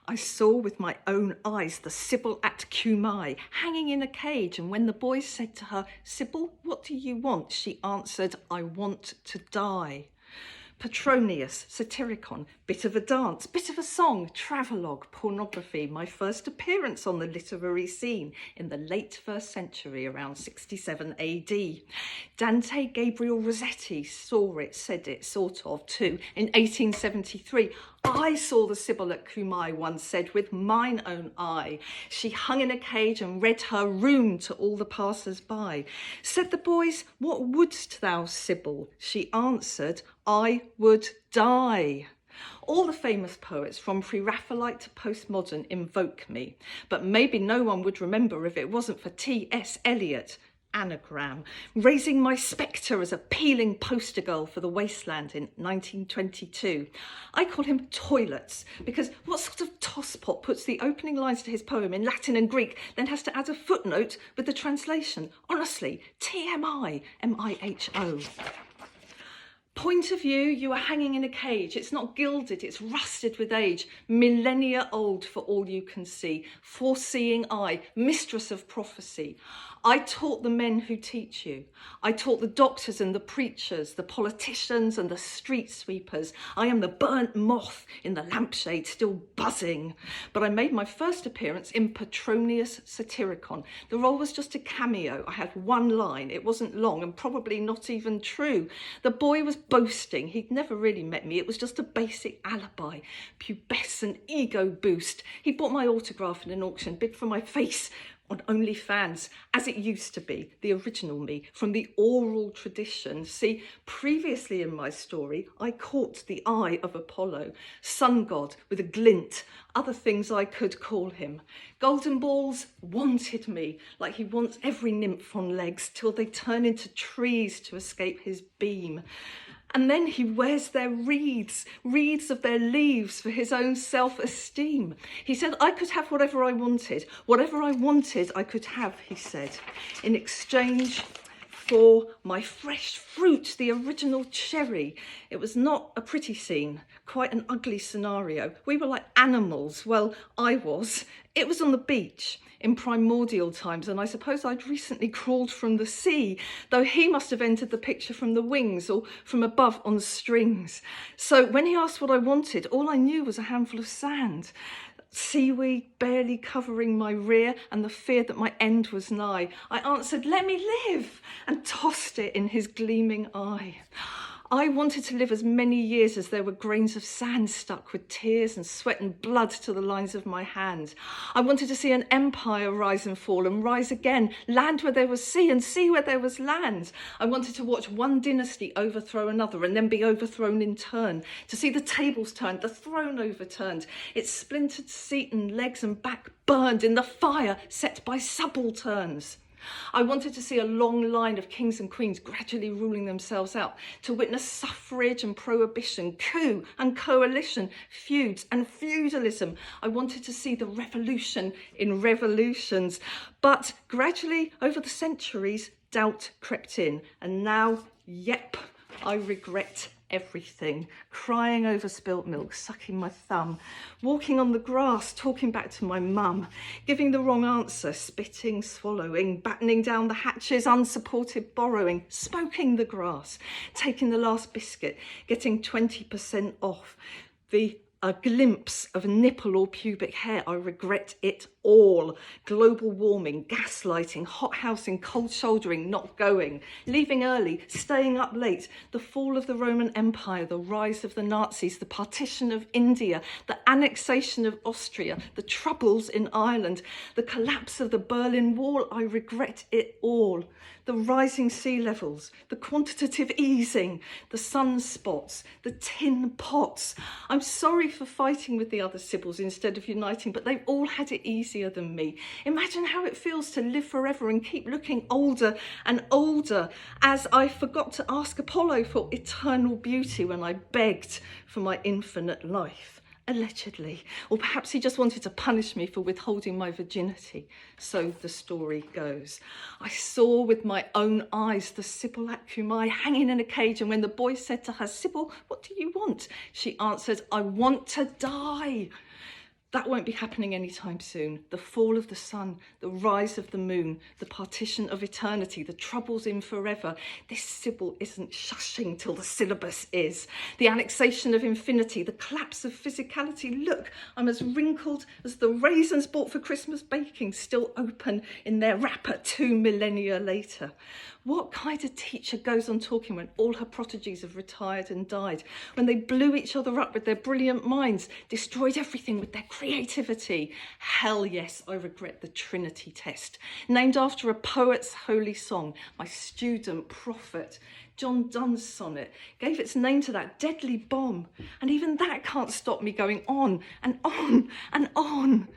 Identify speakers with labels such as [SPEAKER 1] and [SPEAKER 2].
[SPEAKER 1] I saw with my own eyes the Sibyl at Cumae hanging in a cage, and when the boys said to her, "Sibyl, what do you want?" she answered, "I want to die." Petronius, Satyricon, bit of a dance, bit of a song, travelogue, pornography, my first appearance on the literary scene in the late 1st century, around 67 AD. Dante Gabriel Rossetti saw it, said it, sort of, too, in 1873. I saw the Sibyl at Cumae, one said, with mine own eye. She hung in a cage and read her rune to all the passers-by. Said the boys, "What wouldst thou, Sibyl?" She answered, "I would die." All the famous poets from pre-Raphaelite to postmodern invoke me, but maybe no one would remember if it wasn't for T.S. Eliot, anagram, raising my spectre as a peeling poster girl for The Wasteland in 1922. I call him Toilets because what sort of tosspot puts the opening lines to his poem in Latin and Greek, then has to add a footnote with the translation? Honestly, TMI, MIHO. Point of view, you are hanging in a cage. It's not gilded, it's rusted with age, millennia old for all you can see. Foreseeing eye, mistress of prophecy. I taught the men who teach you. I taught the doctors and the preachers, the politicians and the street sweepers. I am the burnt moth in the lampshade, still buzzing. But I made my first appearance in Petronius Satyricon. The role was just a cameo. I had one line. It wasn't long and probably not even true. The boy was boasting. He'd never really met me. It was just a basic alibi, pubescent ego boost. He bought my autograph in an auction, bid for my face on OnlyFans, as it used to be, the original me, from the oral tradition. See, previously in my story, I caught the eye of Apollo, sun god with a glint, other things I could call him. Golden balls wanted me, like he wants every nymph on legs, till they turn into trees to escape his beam. And then he wears their wreaths of their leaves for his own self-esteem. He said, I could have whatever I wanted. Whatever I wanted, I could have, he said, in exchange for my fresh fruit, the original cherry. It was not a pretty scene, quite an ugly scenario. We were like animals. Well, I was. It was on the beach in primordial times, and I suppose I'd recently crawled from the sea, though he must have entered the picture from the wings or from above on strings. So when he asked what I wanted, all I knew was a handful of sand, seaweed barely covering my rear, and the fear that my end was nigh. I answered, "Let me live," and tossed it in his gleaming eye. I wanted to live as many years as there were grains of sand stuck with tears and sweat and blood to the lines of my hand. I wanted to see an empire rise and fall and rise again, land where there was sea and sea where there was land. I wanted to watch one dynasty overthrow another and then be overthrown in turn, to see the tables turned, the throne overturned, its splintered seat and legs and back burned in the fire set by subalterns. I wanted to see a long line of kings and queens gradually ruling themselves out, to witness suffrage and prohibition, coup and coalition, feuds and feudalism. I wanted to see the revolution in revolutions. But gradually, over the centuries, doubt crept in. And now, yep, I regret everything. Crying over spilt milk, sucking my thumb, walking on the grass, talking back to my mum, giving the wrong answer, spitting, swallowing, battening down the hatches, unsupported borrowing, smoking the grass, taking the last biscuit, getting 20% off, a glimpse of nipple or pubic hair. I regret it all. Global warming, gaslighting, hothousing, cold shouldering, not going, leaving early, staying up late, the fall of the Roman Empire, the rise of the Nazis, the partition of India, the annexation of Austria, the troubles in Ireland, the collapse of the Berlin Wall. I regret it all. The rising sea levels, the quantitative easing, the sunspots, the tin pots. I'm sorry for fighting with the other Sibyls instead of uniting, but they've all had it easier than me. Imagine how it feels to live forever and keep looking older and older, as I forgot to ask Apollo for eternal beauty when I begged for my infinite life. Allegedly. Or perhaps he just wanted to punish me for withholding my virginity. So the story goes. I saw with my own eyes the Sibyl at Cumae hanging in a cage, and when the boy said to her, "Sibyl, what do you want?" she answered, "I want to die." That won't be happening anytime soon. The fall of the sun, the rise of the moon, the partition of eternity, the troubles in forever. This Sibyl isn't shushing till the syllabus is. The annexation of infinity, the collapse of physicality. Look, I'm as wrinkled as the raisins bought for Christmas baking, still open in their wrapper 2 millennia later. What kind of teacher goes on talking when all her prodigies have retired and died, when they blew each other up with their brilliant minds, destroyed everything with their creativity? Hell yes, I regret the Trinity test, named after a poet's holy song, my student prophet. John Donne's sonnet gave its name to that deadly bomb, and even that can't stop me going on and on and on.